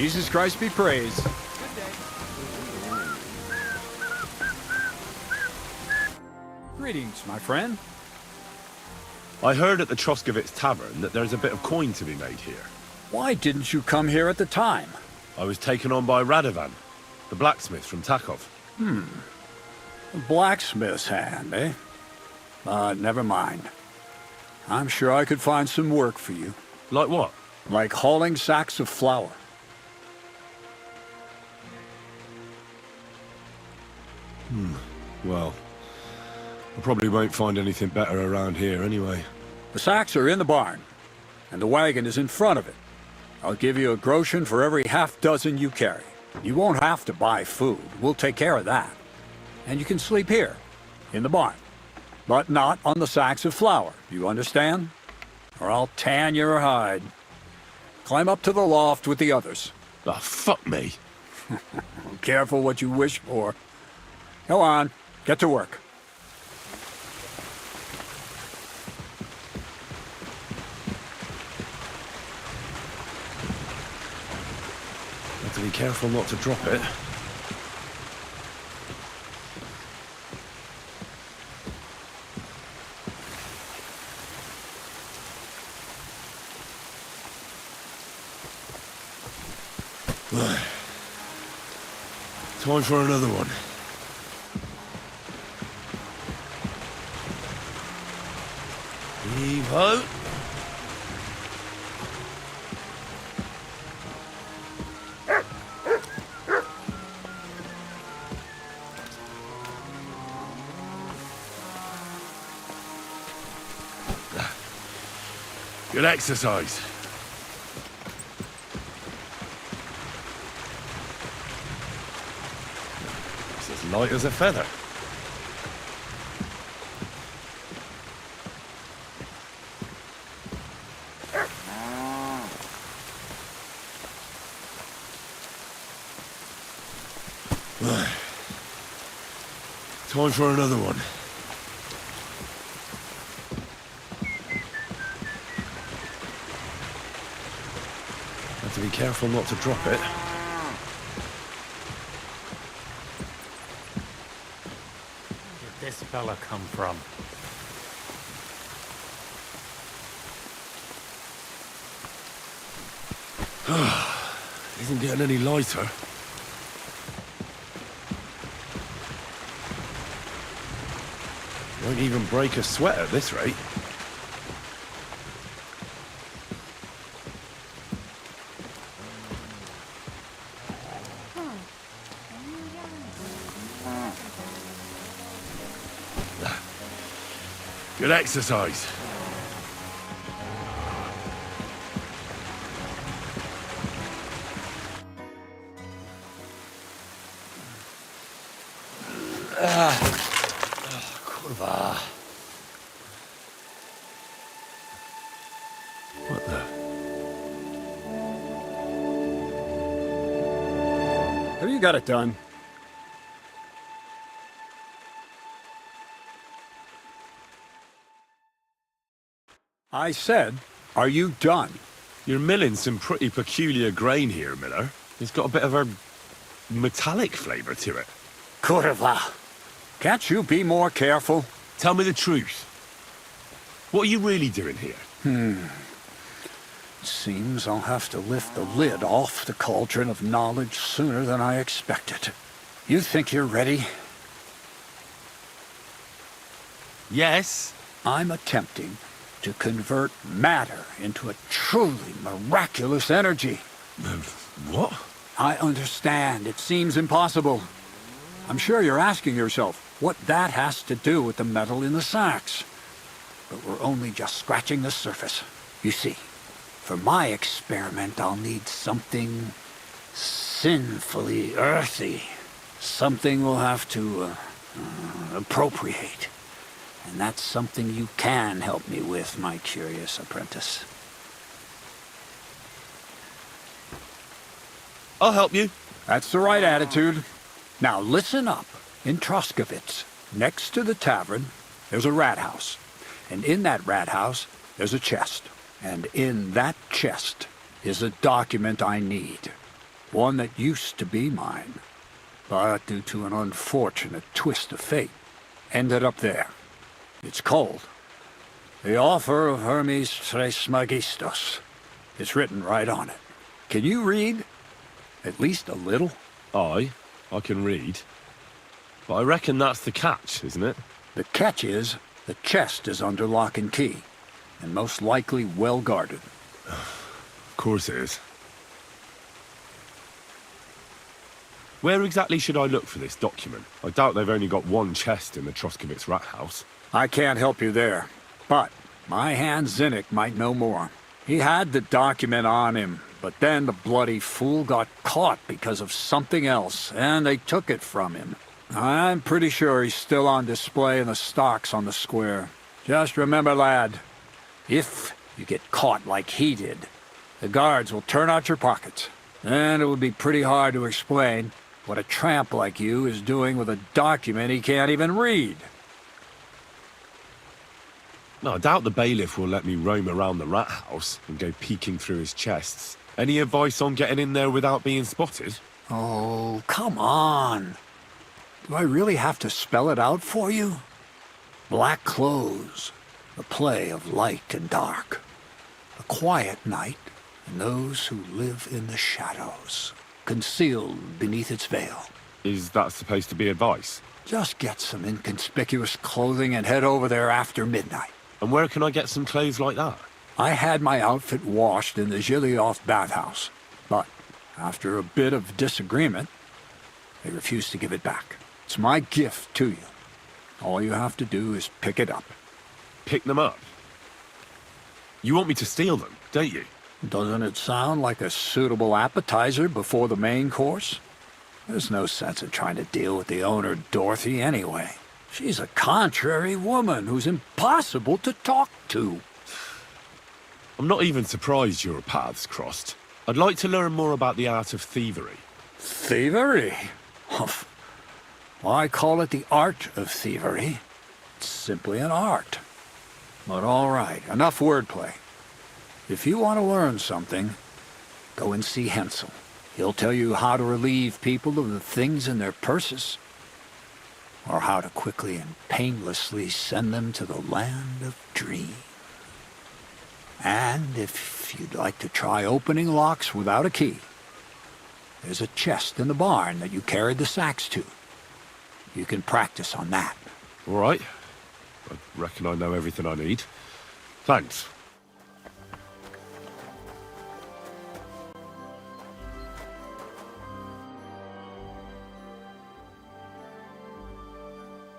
Jesus Christ be praised. Greetings, my friend. I heard at the Troskovitz Tavern that there's a bit of coin to be made here. Why didn't you come here at the time? I was taken on by Radovan, the blacksmith from Takov. A blacksmith's hand, eh? But never mind. I'm sure I could find some work for you. Like what? Like hauling sacks of flour. Well, I probably won't find anything better around here anyway. The sacks are in the barn, and the wagon is in front of it. I'll give you a groschen for every half-dozen you carry. You won't have to buy food. We'll take care of that. And you can sleep here, in the barn. But not on the sacks of flour, you understand? Or I'll tan your hide. Climb up to the loft with the others. Ah, fuck me. Careful what you wish for. Go on, get to work. Have to be careful not to drop it. Time for another one. Heave-ho. Good exercise. It's as light as a feather. Time for another one. Have to be careful not to drop it. Where did this fella come from? Isn't getting any lighter. Won't even break a sweat at this rate. Good exercise. Kurwa. What the? Have you got it done? I said, are you done? You're milling some pretty peculiar grain here, Miller. It's got a bit of a metallic flavour to it. Kurwa. Can't you be more careful? Tell me the truth. What are you really doing here? Seems I'll have to lift the lid off the cauldron of knowledge sooner than I expected. You think you're ready? Yes. I'm attempting to convert matter into a truly miraculous energy. What? I understand. It seems impossible. I'm sure you're asking yourself what that has to do with the metal in the sacks. But we're only just scratching the surface. You see, for my experiment, I'll need something sinfully earthy. Something we'll have to appropriate. And that's something you can help me with, my curious apprentice. I'll help you. That's the right attitude. Now listen up. In Troskovitz, next to the tavern, there's a rat house. And in that rat house, there's a chest. And in that chest is a document I need. One that used to be mine, but due to an unfortunate twist of fate, ended up there. It's called The Offer of Hermes Trismegistos. It's written right on it. Can you read? At least a little? I can read. But I reckon that's the catch, isn't it? The catch is, the chest is under lock and key, and most likely well guarded. Of course it is. Where exactly should I look for this document? I doubt they've only got one chest in the Troskovitz rat house. I can't help you there, but my hand Zinnik might know more. He had the document on him, but then the bloody fool got caught because of something else, and they took it from him. I'm pretty sure he's still on display in the stocks on the square. Just remember, lad, if you get caught like he did, the guards will turn out your pockets, and it would be pretty hard to explain what a tramp like you is doing with a document he can't even read. No, I doubt the bailiff will let me roam around the rat house and go peeking through his chests. Any advice on getting in there without being spotted? Oh, come on. Do I really have to spell it out for you? Black clothes, the play of light and dark. A quiet night, and those who live in the shadows, concealed beneath its veil. Is that supposed to be advice? Just get some inconspicuous clothing and head over there after midnight. And where can I get some clothes like that? I had my outfit washed in the Gilioff bathhouse, but after a bit of disagreement, they refused to give it back. It's my gift to you. All you have to do is pick it up. Pick them up? You want me to steal them, don't you? Doesn't it sound like a suitable appetizer before the main course? There's no sense in trying to deal with the owner, Dorothy, anyway. She's a contrary woman who's impossible to talk to. I'm not even surprised your paths crossed. I'd like to learn more about the art of thievery. Thievery? Humph. Why call it the art of thievery? It's simply an art. But all right, enough wordplay. If you want to learn something, go and see Hensel. He'll tell you how to relieve people of the things in their purses, or how to quickly and painlessly send them to the land of dreams. And if you'd like to try opening locks without a key, there's a chest in the barn that you carried the sacks to. You can practice on that. All right. I reckon I know everything I need. Thanks.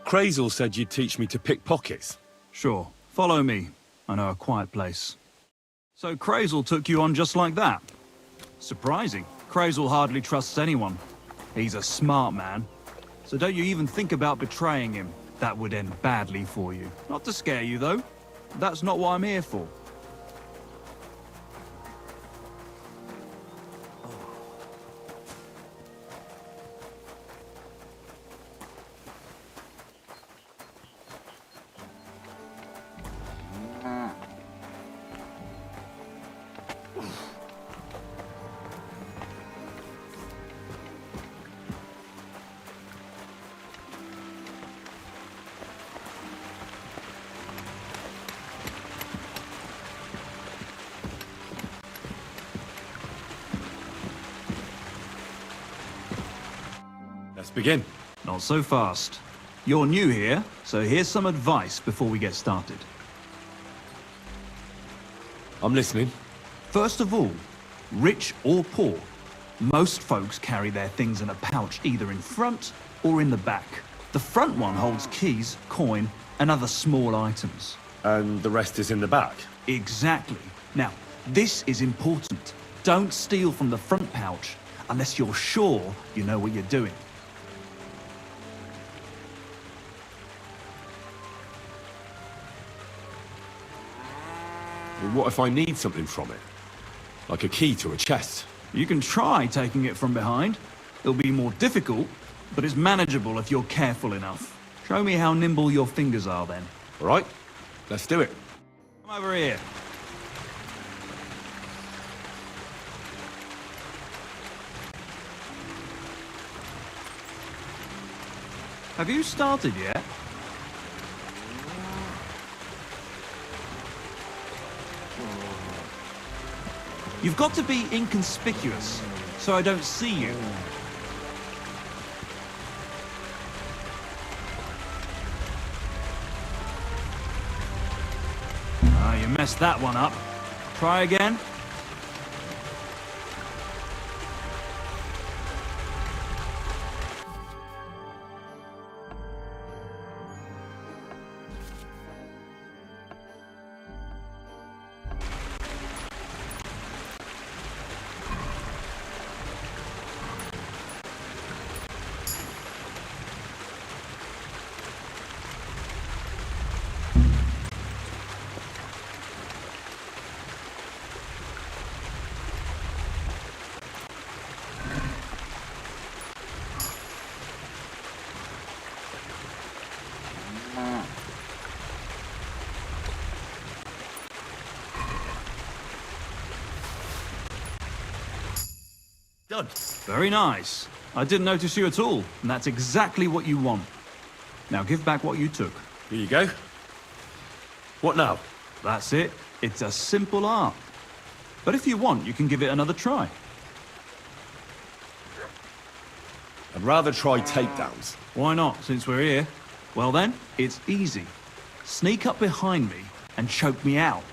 Crazel said you'd teach me to pick pockets. Sure. Follow me. I know a quiet place. So Crazel took you on just like that? Surprising. Crazel hardly trusts anyone. He's a smart man. So don't you even think about betraying him. That would end badly for you. Not to scare you, though. That's not what I'm here for. Let's begin. Not so fast. You're new here, so here's some advice before we get started. I'm listening. First of all, rich or poor, most folks carry their things in a pouch either in front or in the back. The front one holds keys, coin, and other small items. And the rest is in the back? Exactly. Now, this is important. Don't steal from the front pouch unless you're sure you know what you're doing. Well, what if I need something from it? Like a key to a chest? You can try taking it from behind. It'll be more difficult, but it's manageable if you're careful enough. Show me how nimble your fingers are then. All right, let's do it. Come over here. Have you started yet? You've got to be inconspicuous, so I don't see you. Ah, you messed that one up. Try again. Done. Very nice. I didn't notice you at all, and that's exactly what you want. Now give back what you took. Here you go. What now? That's it. It's a simple art. But if you want, you can give it another try. I'd rather try takedowns. Why not, since we're here? Well then, it's easy. Sneak up behind me and choke me out.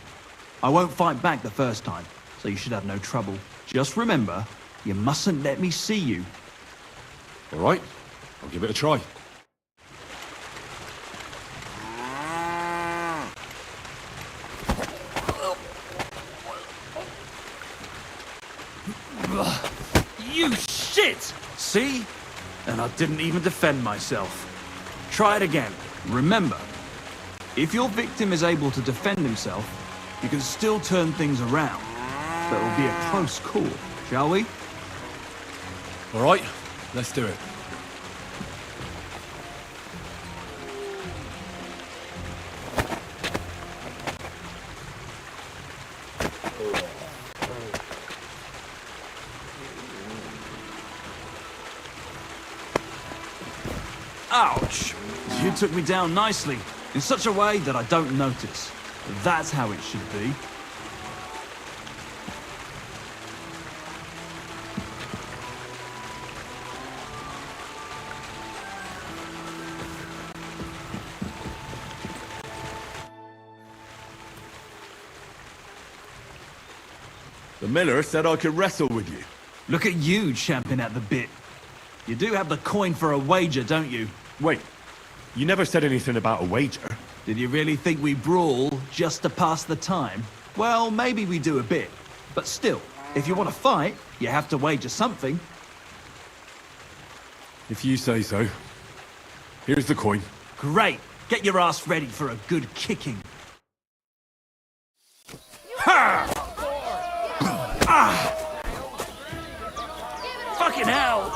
I won't fight back the first time, so you should have no trouble. Just remember, you mustn't let me see you. All right, I'll give it a try. You shit! See? And I didn't even defend myself. Try it again. Remember, if your victim is able to defend himself, you can still turn things around. But it'll be a close call, shall we? All right, let's do it. Ouch! You took me down nicely, in such a way that I don't notice. That's how it should be. The miller said I could wrestle with you. Look at you champing at the bit. You do have the coin for a wager, don't you? Wait, you never said anything about a wager. Did you really think we brawl just to pass the time? Well, maybe we do a bit. But still, if you want to fight, you have to wager something. If you say so. Here's the coin. Great! Get your ass ready for a good kicking. Ha! Ah! Fucking hell!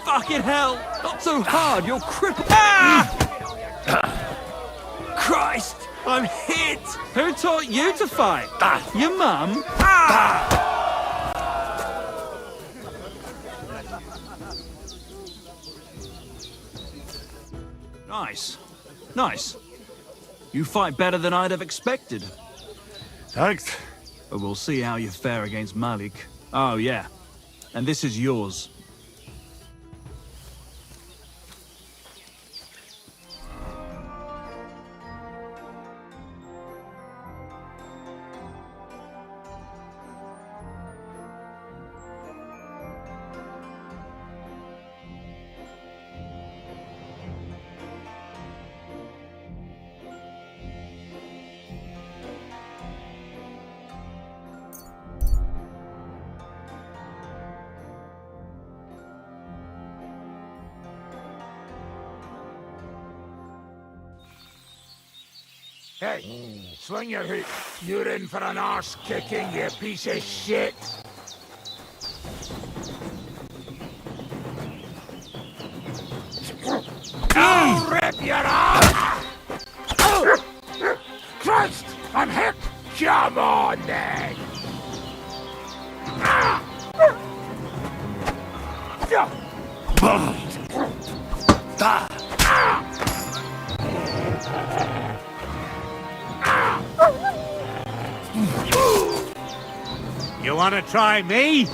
Fucking hell! Not so hard, you're crippled! Christ! I'm hit! Who taught you to fight? Your mum? Nice. Nice. You fight better than I'd have expected. Thanks. But we'll see how you fare against Malik. Oh, yeah. And this is yours. Hey, swing your hook. You're in for an arse kicking, you piece of shit. I'll rip your ass! Christ, I'm hit! Come on, then! You wanna try me?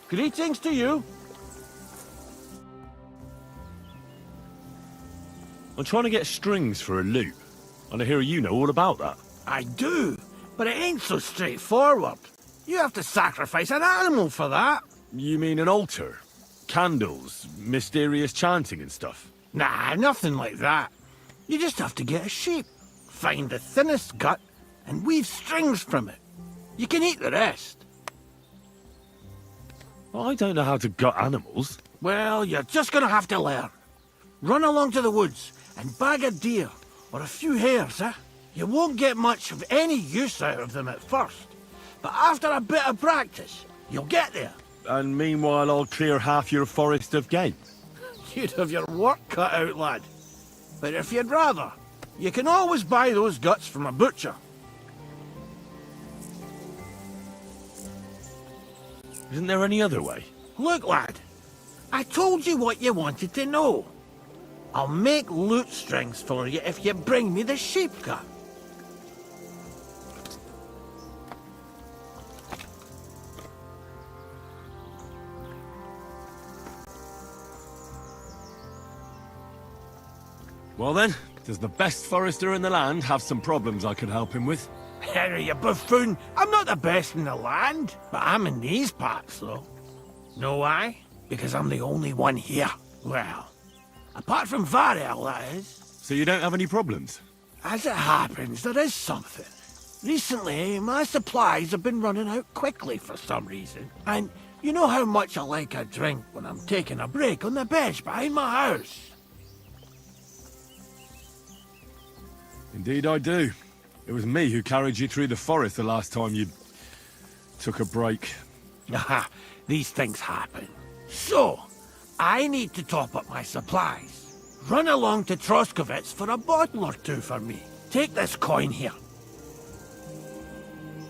Greetings to you. I'm trying to get strings for a loop, and I hear you know all about that. I do, but it ain't so straightforward. You have to sacrifice an animal for that. You mean an altar? Candles, mysterious chanting and stuff? Nah, nothing like that. You just have to get a sheep, find the thinnest gut, and weave strings from it. You can eat the rest. I don't know how to gut animals. Well, you're just gonna have to learn. Run along to the woods and bag a deer, or a few hares, eh? You won't get much of any use out of them at first, but after a bit of practice, you'll get there. And meanwhile I'll clear half your forest of game. You'd have your work cut out, lad. But if you'd rather, you can always buy those guts from a butcher. Isn't there any other way? Look, lad, I told you what you wanted to know. I'll make lute strings for you if you bring me the sheep gut. Well then, does the best forester in the land have some problems I could help him with? Henry, you buffoon, I'm not the best in the land, but I'm in these parts, though. Know why? Because I'm the only one here. Well, apart from Varel, that is. So you don't have any problems? As it happens, there is something. Recently, my supplies have been running out quickly for some reason. And you know how much I like a drink when I'm taking a break on the bench behind my house. Indeed I do. It was me who carried you through the forest the last time you took a break. Aha, these things happen. So, I need to top up my supplies. Run along to Troskovitz for a bottle or two for me. Take this coin here.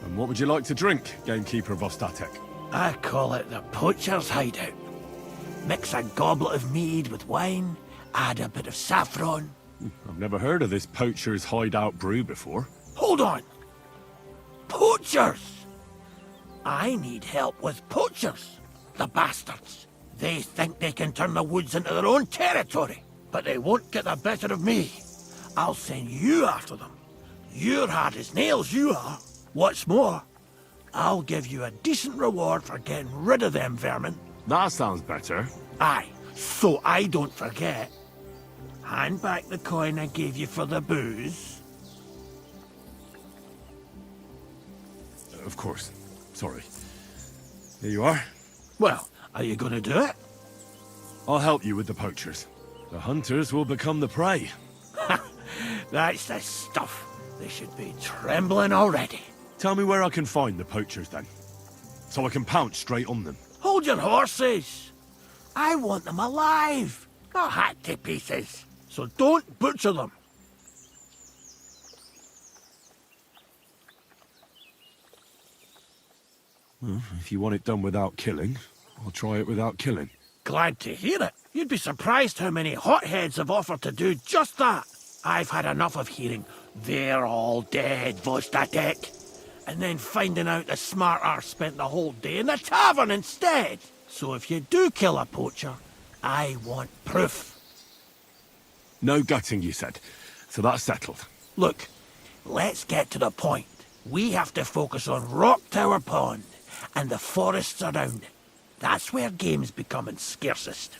And what would you like to drink, gamekeeper of Ostatek? I call it the poacher's hideout. Mix a goblet of mead with wine, add a bit of saffron. I've never heard of this poacher's hideout brew before. Hold on! Poachers! I need help with poachers. The bastards. They think they can turn the woods into their own territory, but they won't get the better of me. I'll send you after them. You're hard as nails, you are. What's more, I'll give you a decent reward for getting rid of them vermin. That sounds better. Aye, so I don't forget. Hand back the coin I gave you for the booze. Of course. Sorry. Here you are. Well, are you gonna do it? I'll help you with the poachers. The hunters will become the prey. That's the stuff. They should be trembling already. Tell me where I can find the poachers then, so I can pounce straight on them. Hold your horses. I want them alive, not hacked to pieces. So don't butcher them. Well, if you want it done without killing, I'll try it without killing. Glad to hear it. You'd be surprised how many hotheads have offered to do just that. I've had enough of hearing, "They're all dead, Vostatek," and then finding out the smart arse spent the whole day in the tavern instead. So if you do kill a poacher, I want proof. No gutting, you said. So that's settled. Look, let's get to the point. We have to focus on Rock Tower Pond and the forests around it. That's where game's becoming scarcest.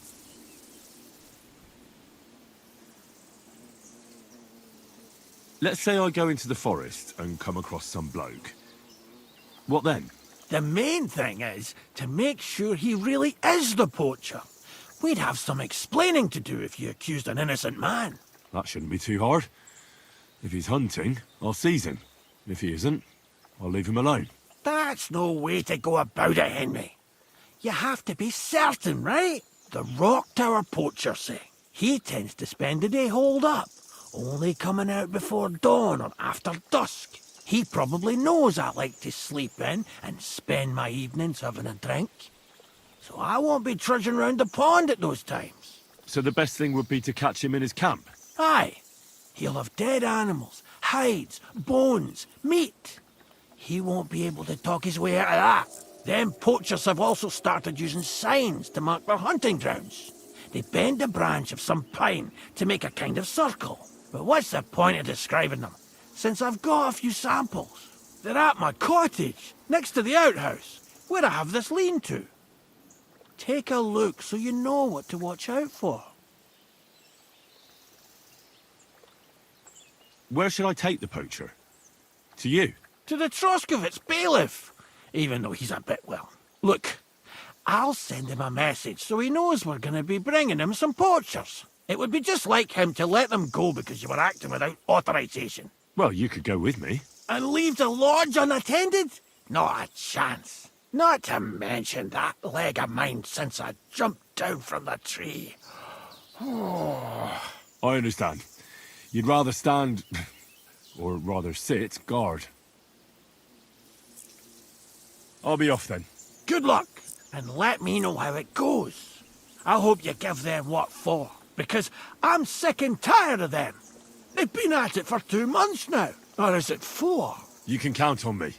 Let's say I go into the forest and come across some bloke. What then? The main thing is to make sure he really is the poacher. We'd have some explaining to do if you accused an innocent man. That shouldn't be too hard. If he's hunting, I'll seize him. If he isn't, I'll leave him alone. That's no way to go about it, Henry. You have to be certain, right? The Rock Tower poacher, say. He tends to spend the day holed up, only coming out before dawn or after dusk. He probably knows I like to sleep in and spend my evenings having a drink. So I won't be trudging round the pond at those times. So the best thing would be to catch him in his camp? Aye. He'll have dead animals, hides, bones, meat. He won't be able to talk his way out of that. Them poachers have also started using signs to mark their hunting grounds. They bend a branch of some pine to make a kind of circle. But what's the point of describing them, since I've got a few samples? They're at my cottage, next to the outhouse, where I have this lean-to. Take a look so you know what to watch out for. Where should I take the poacher? To you? To the Troskovitz bailiff, even though he's a bit, well... Look, I'll send him a message so he knows we're going to be bringing him some poachers. It would be just like him to let them go because you were acting without authorization. Well, you could go with me. And leave the lodge unattended? Not a chance. Not to mention that leg of mine since I jumped down from the tree. I understand. You'd rather stand, or rather sit, guard. I'll be off then. Good luck, and let me know how it goes. I hope you give them what for, because I'm sick and tired of them. They've been at it for 2 months now, or is it 4? You can count on me.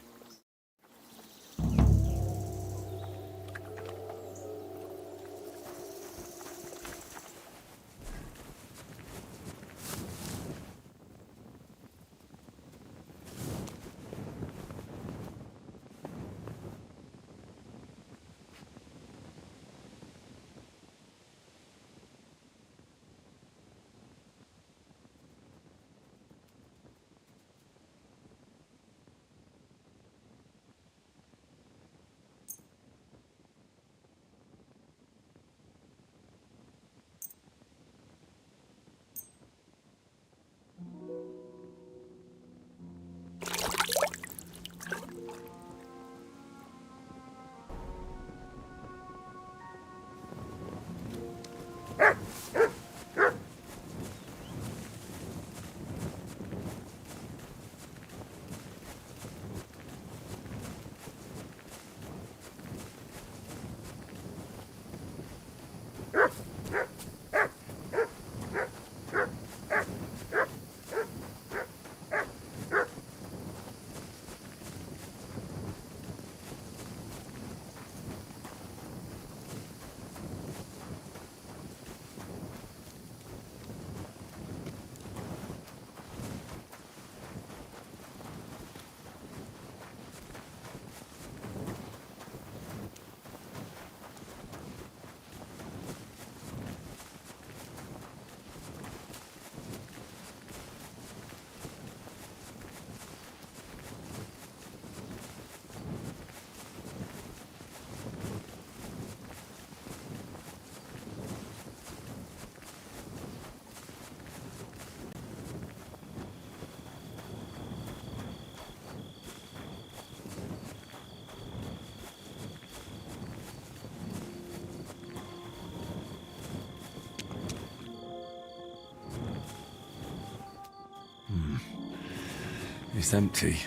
It's empty.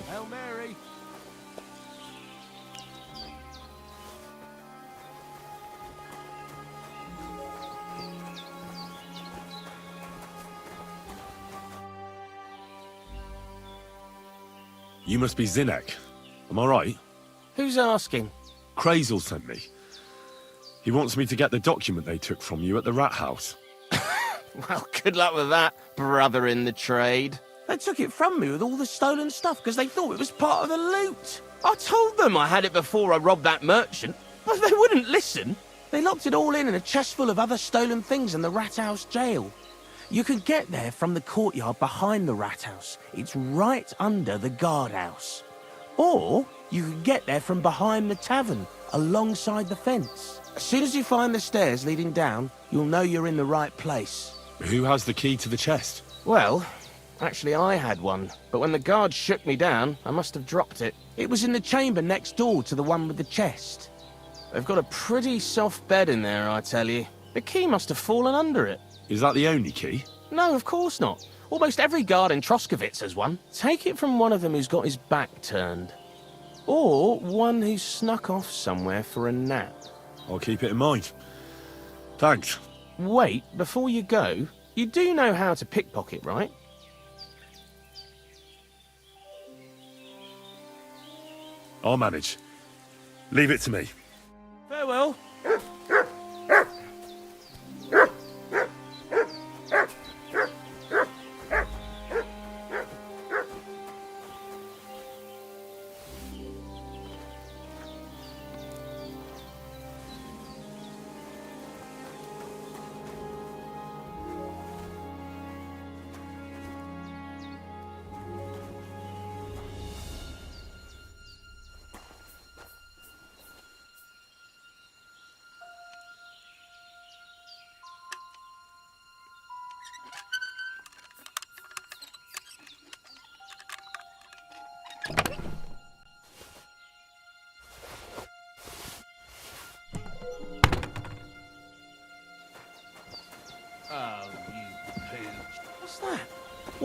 Hail Mary. You must be Zinek. Am I right? Who's asking? Crazel sent me. He wants me to get the document they took from you at the rat house. Well, good luck with that, brother in the trade. They took it from me with all the stolen stuff because they thought it was part of the loot. I told them I had it before I robbed that merchant, but they wouldn't listen. They locked it all in a chest full of other stolen things in the rat house jail. You can get there from the courtyard behind the rat house. It's right under the guardhouse. Or you can get there from behind the tavern, alongside the fence. As soon as you find the stairs leading down, you'll know you're in the right place. Who has the key to the chest? Well, actually I had one, but when the guards shook me down, I must have dropped it. It was in the chamber next door to the one with the chest. They've got a pretty soft bed in there, I tell you. The key must have fallen under it. Is that the only key? No, of course not. Almost every guard in Troskowitz has one. Take it from one of them who's got his back turned. Or one who snuck off somewhere for a nap. I'll keep it in mind. Thanks. Wait, before you go, you do know how to pickpocket, right? I'll manage. Leave it to me. Farewell.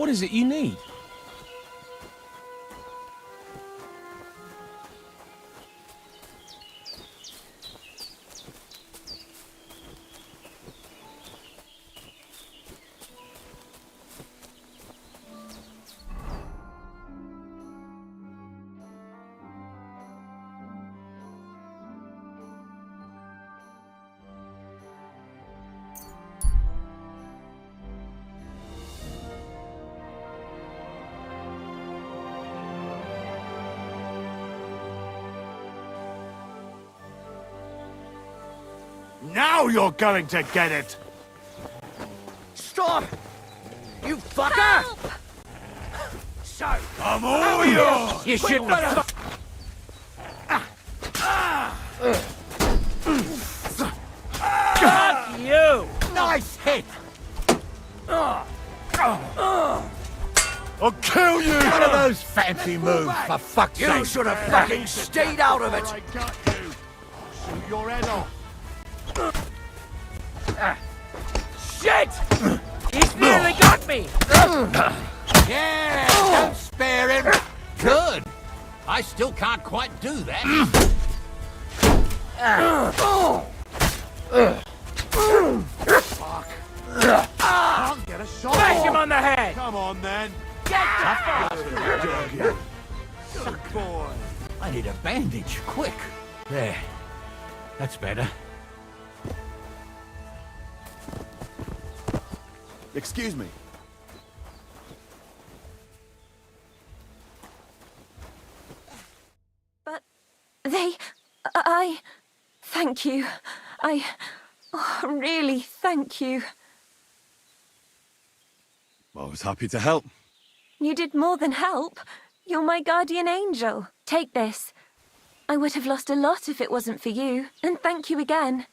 What is it you need? Now you're going to get it! Stop! You fucker! So, I'm all yours! you shouldn't have... Fuck you! Nice hit! I'll kill you! One of those fancy moves, for fuck's sake! You should have fucking stayed out of it! I got you! Shoot your head off! Shit! He's nearly got me! Yeah, don't spare him! Good! I still can't quite do that. Fuck! I'll get a shot! Smash him on the head! Come on then! Good boy! I need a bandage, quick. There. That's better. Excuse me. But thank you. Really thank you. I was happy to help. You did more than help. You're my guardian angel. Take this. I would have lost a lot if it wasn't for you. And thank you again.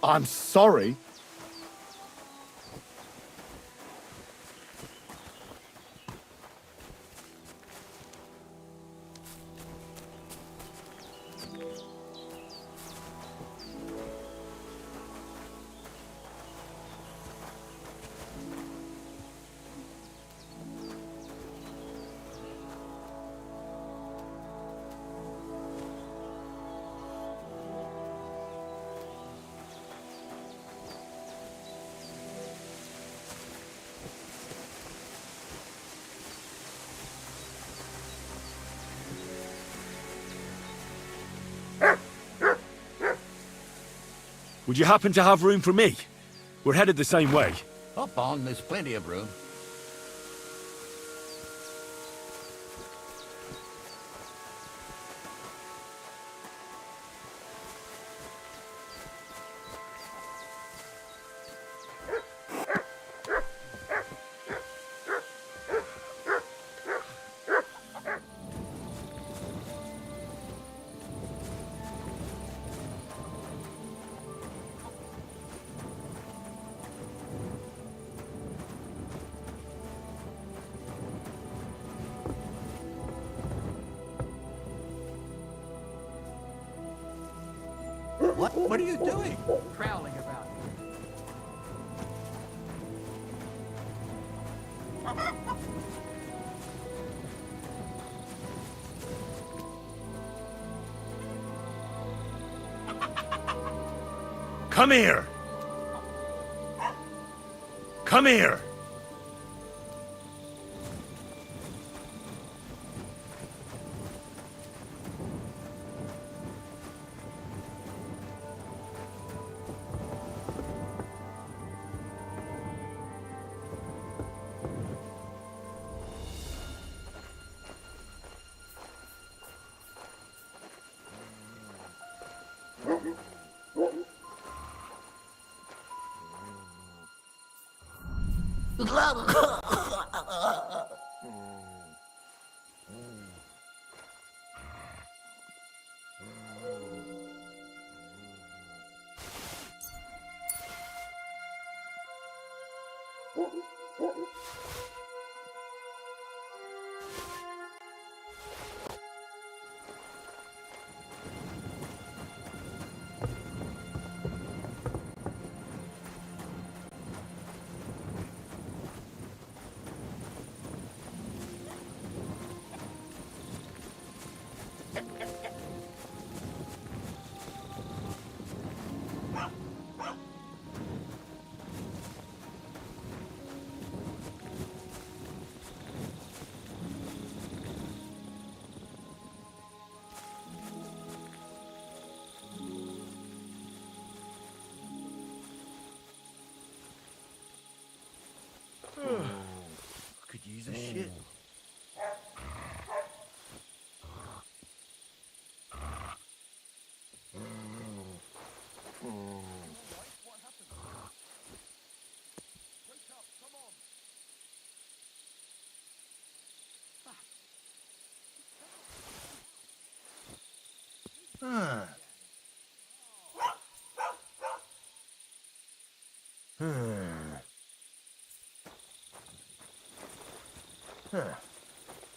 I'm sorry. Would you happen to have room for me? We're headed the same way. Hop on, there's plenty of room. What are you doing? Prowling about. Come here! Come here!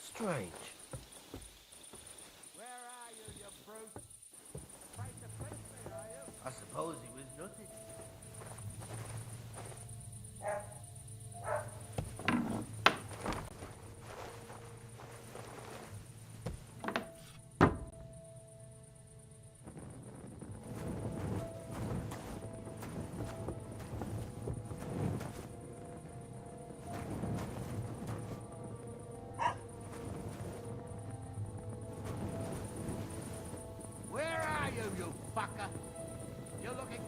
Strange. Where are you, you brute? Trying to piss me, are you? I suppose he was nutted. Where are you, you fucker? You're looking...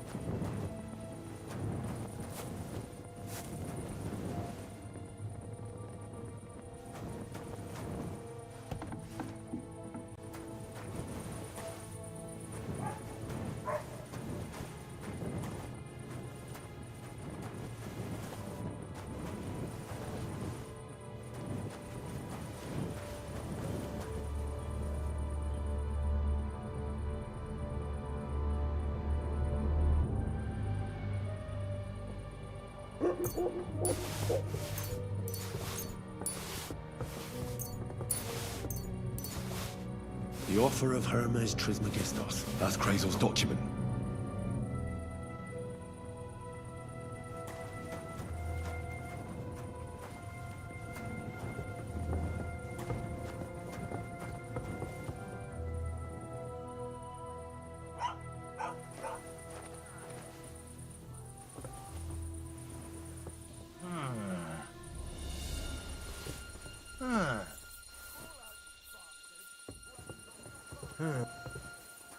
The offer of Hermes Trismegistos. That's Krazel's document.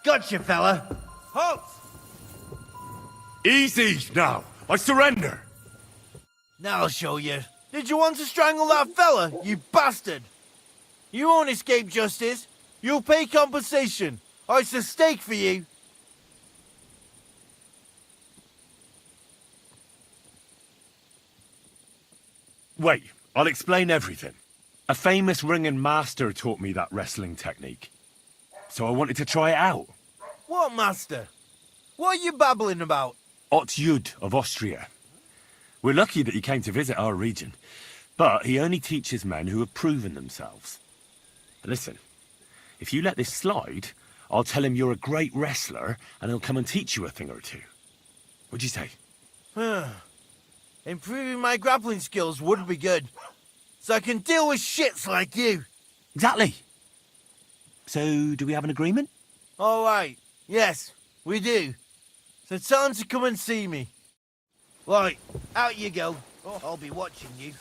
Gotcha, fella. Halt! Easy now! I surrender! Now I'll show you. Did you want to strangle that fella, you bastard? You won't escape justice. You'll pay compensation. It's a stake for you. Wait, I'll explain everything. A famous ringing master taught me that wrestling technique. So I wanted to try it out. What master? What are you babbling about? Otyud of Austria. We're lucky that he came to visit our region, but he only teaches men who have proven themselves. Listen, if you let this slide, I'll tell him you're a great wrestler and he'll come and teach you a thing or two. What'd you say? Improving my grappling skills would be good, so I can deal with shits like you. Exactly. So, do we have an agreement? All right. Yes, we do. So tell him to come and see me. Right, out you go. I'll be watching you.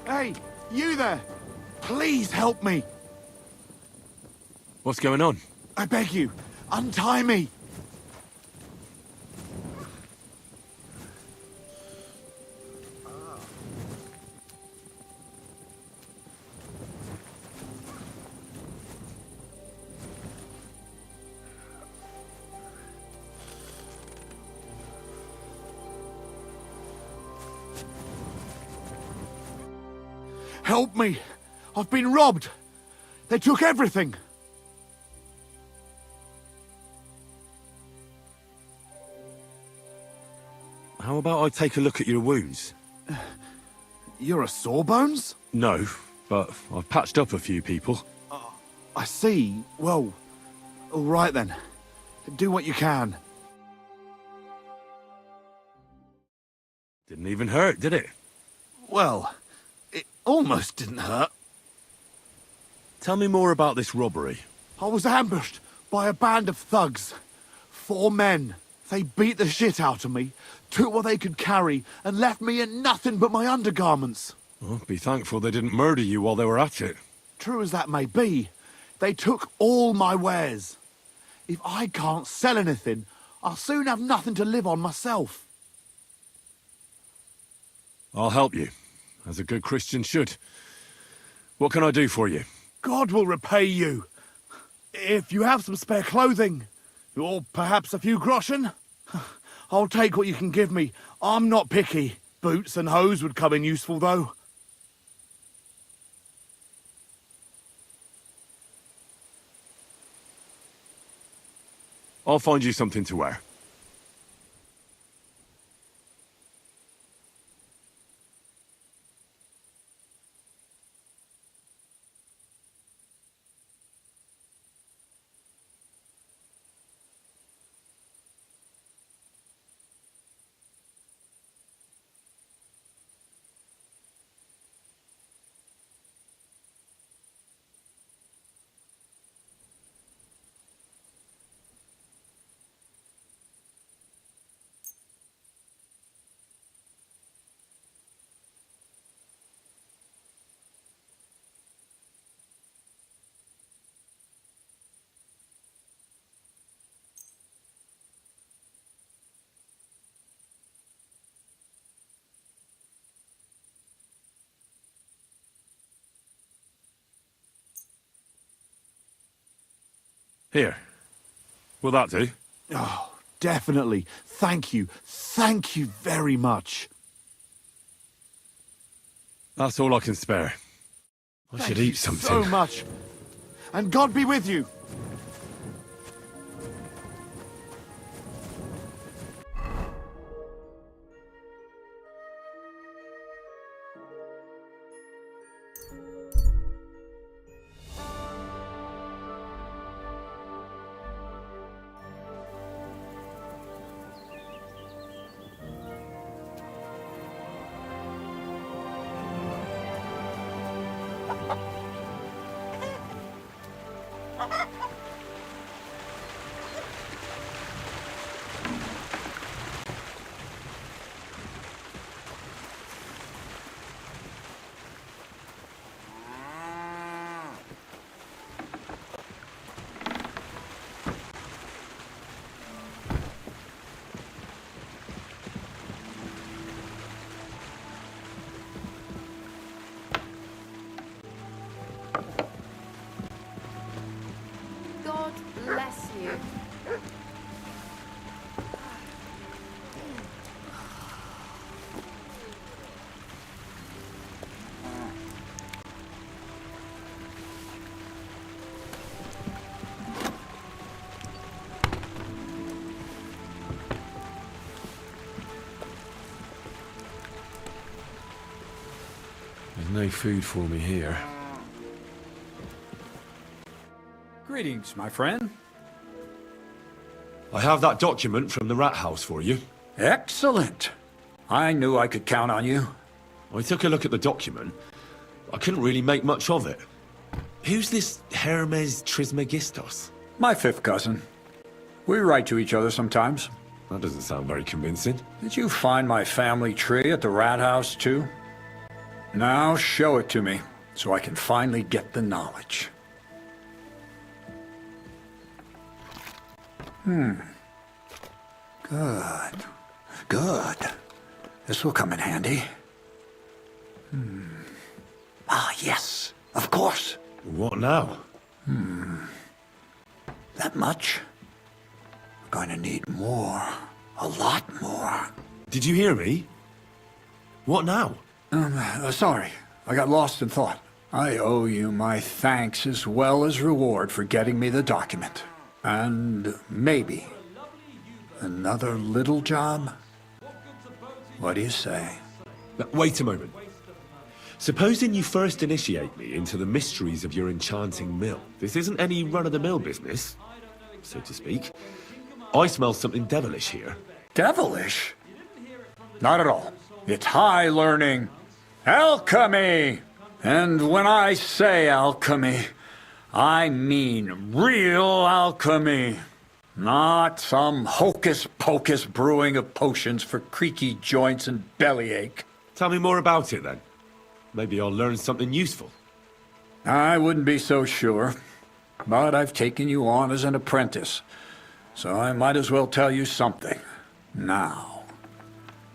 Hey, you there! Please help me! What's going on? I beg you, untie me! Help me! I've been robbed! They took everything! How about I take a look at your wounds? You're a sawbones? No, but I've patched up a few people. I see. Well, all right then. Do what you can. Didn't even hurt, did it? Well, it almost didn't hurt. Tell me more about this robbery. I was ambushed by a band of thugs. 4 men. They beat the shit out of me, took what they could carry, and left me in nothing but my undergarments. Well, be thankful they didn't murder you while they were at it. True as that may be, they took all my wares. If I can't sell anything, I'll soon have nothing to live on myself. I'll help you, as a good Christian should. What can I do for you? God will repay you. If you have some spare clothing, or perhaps a few groschen, I'll take what you can give me. I'm not picky. Boots and hose would come in useful, though. I'll find you something to wear. Here. Will that do? Oh, definitely. Thank you. Thank you very much. That's all I can spare. I should eat something. So much. And God be with you. God bless you. There's no food for me here. Greetings, my friend. I have that document from the rat house for you. Excellent. I knew I could count on you. I took a look at the document. I couldn't really make much of it. Who's this Hermes Trismegistos? My fifth cousin. We write to each other sometimes. That doesn't sound very convincing. Did you find my family tree at the rat house, too? Now show it to me, so I can finally get the knowledge. Good. Good. This will come in handy. Ah, yes. Of course. What now? That much? We're going to need more. A lot more. Did you hear me? What now? Sorry. I got lost in thought. I owe you my thanks as well as reward for getting me the document. And maybe another little job? What do you say? Wait a moment. Supposing you first initiate me into the mysteries of your enchanting mill. This isn't any run-of-the-mill business, so to speak. I smell something devilish here. Devilish? Not at all. It's high learning. Alchemy! And when I say alchemy, I mean real alchemy. Not some hocus-pocus brewing of potions for creaky joints and bellyache. Tell me more about it, then. Maybe I'll learn something useful. I wouldn't be so sure, but I've taken you on as an apprentice, so I might as well tell you something. Now,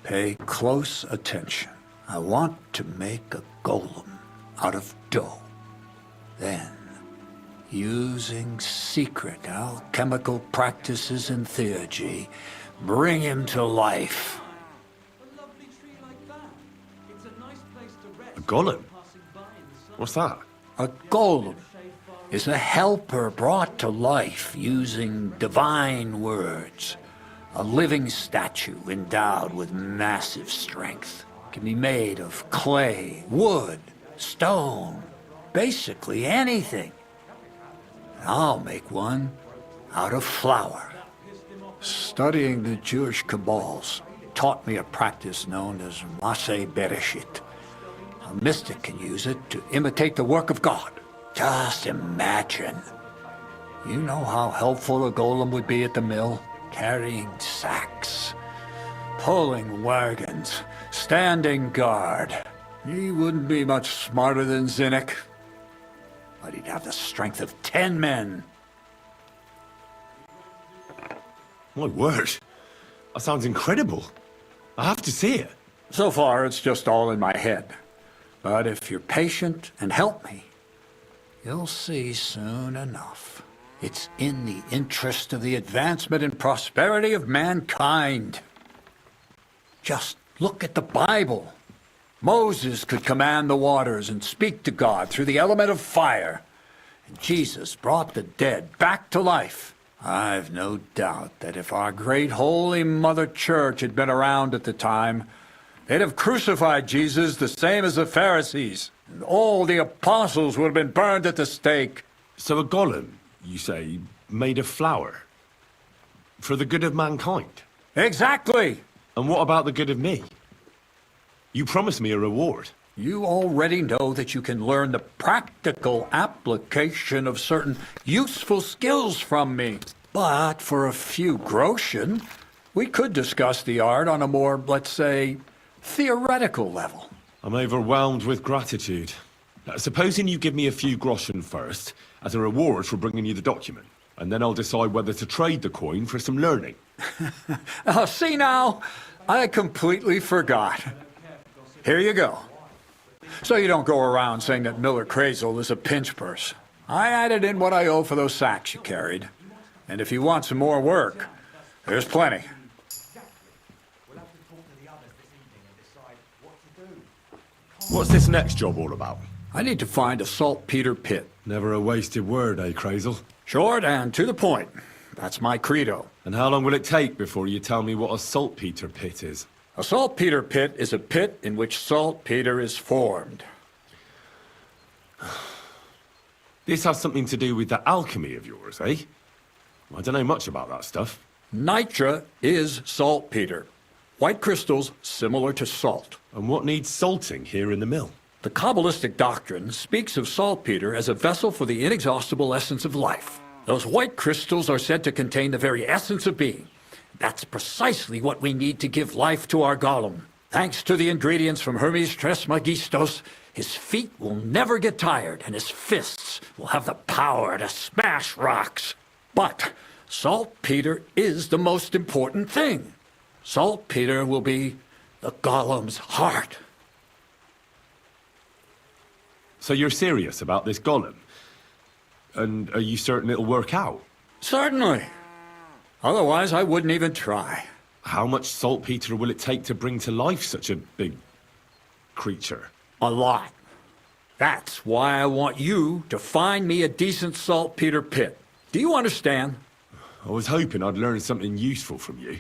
pay close attention. I want to make a golem out of dough. Then, using secret alchemical practices and theurgy, bring him to life. A golem? What's that? A golem is a helper brought to life using divine words. A living statue endowed with massive strength. Can be made of clay, wood, stone, basically anything. I'll make one out of flour. Studying the Jewish Kabbals taught me a practice known as Maseh Bereshit. A mystic can use it to imitate the work of God. Just imagine. You know how helpful a golem would be at the mill? Carrying sacks, pulling wagons, standing guard. He wouldn't be much smarter than Zinnik, but he'd have the strength of 10 men. My word. That sounds incredible. I have to see it. So far, it's just all in my head. But if you're patient and help me, you'll see soon enough. It's in the interest of the advancement and prosperity of mankind. Just look at the Bible. Moses could command the waters and speak to God through the element of fire. And Jesus brought the dead back to life. I've no doubt that if our great Holy Mother Church had been around at the time, they'd have crucified Jesus the same as the Pharisees. And all the apostles would have been burned at the stake. So a golem, you say, made of flour? For the good of mankind? Exactly! And what about the good of me? You promised me a reward. You already know that you can learn the practical application of certain useful skills from me. But for a few groschen, we could discuss the art on a more, let's say, theoretical level. I'm overwhelmed with gratitude. Supposing you give me a few groschen first, as a reward for bringing you the document, and then I'll decide whether to trade the coin for some learning. Oh, see now? I completely forgot. Here you go. So you don't go around saying that Miller Crazel is a pinch purse. I added in what I owe for those sacks you carried. And if you want some more work, there's plenty. What's this next job all about? I need to find a saltpeter pit. Never a wasted word, eh, Crazel? Short and to the point. That's my credo. And how long will it take before you tell me what a saltpeter pit is? A saltpeter pit is a pit in which saltpeter is formed. This has something to do with the alchemy of yours, eh? I don't know much about that stuff. Nitra is saltpeter. White crystals similar to salt. And what needs salting here in the mill? The Kabbalistic doctrine speaks of saltpeter as a vessel for the inexhaustible essence of life. Those white crystals are said to contain the very essence of being. That's precisely what we need to give life to our golem. Thanks to the ingredients from Hermes Trismegistos, his feet will never get tired and his fists will have the power to smash rocks. But saltpeter is the most important thing. Saltpeter will be the golem's heart. So you're serious about this golem? And are you certain it'll work out? Certainly. Otherwise, I wouldn't even try. How much saltpeter will it take to bring to life such a big creature? A lot. That's why I want you to find me a decent saltpeter pit. Do you understand? I was hoping I'd learn something useful from you.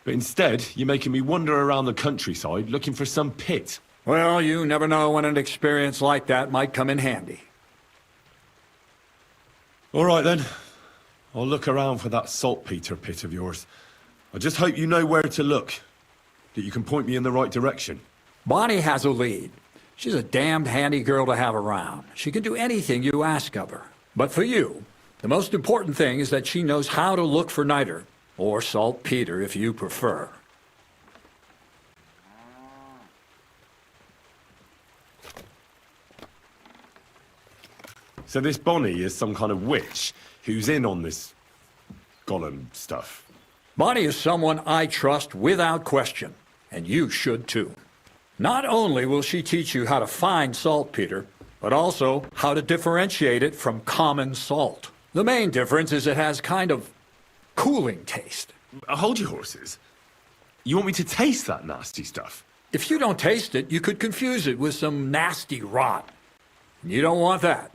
But instead, you're making me wander around the countryside looking for some pit. Well, you never know when an experience like that might come in handy. All right, then. I'll look around for that saltpeter pit of yours. I just hope you know where to look. That you can point me in the right direction. Bonnie has a lead. She's a damned handy girl to have around. She can do anything you ask of her. But for you, The most important thing is that she knows how to look for niter, or saltpeter if you prefer. So this Bonnie is some kind of witch who's in on this golem stuff. Bonnie is someone I trust without question, and you should too. Not only will she teach you how to find saltpeter, but also how to differentiate it from common salt. The main difference is it has kind of cooling taste. Hold your horses. You want me to taste that nasty stuff? If you don't taste it, you could confuse it with some nasty rot. You don't want that.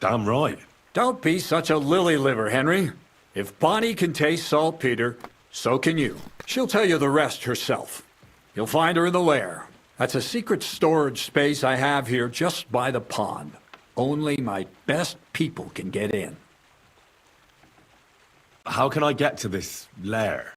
Damn right. Don't be such a lily liver, Henry. If Bonnie can taste saltpeter, so can you. She'll tell you the rest herself. You'll find her in the lair. That's a secret storage space I have here just by the pond. Only my best people can get in. How can I get to this lair?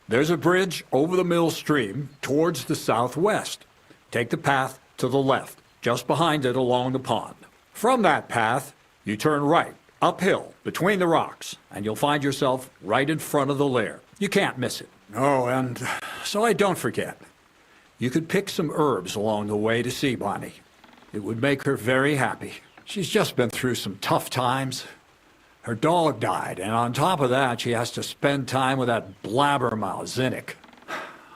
There's a bridge over the mill stream towards the southwest. Take the path to the left, just behind it along the pond. From that path, you turn right, uphill, between the rocks, and you'll find yourself right in front of the lair. You can't miss it. Oh, and so I don't forget. You could pick some herbs along the way to see Bonnie. It would make her very happy. She's just been through some tough times. Her dog died, and on top of that, she has to spend time with that blabbermouth, Zinnik.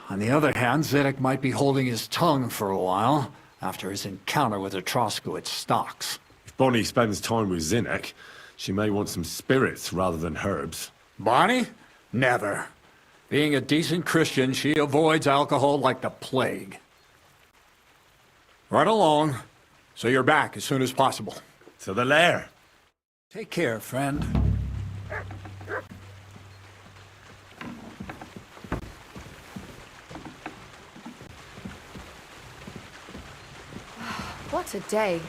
On the other hand, Zinnik might be holding his tongue for a while after his encounter with the Troskowitz stocks. If Bonnie spends time with Zinnik, she may want some spirits rather than herbs. Bonnie? Never. Being a decent Christian, she avoids alcohol like the plague. Right along, so you're back as soon as possible. To the lair. Take care, friend. What a day.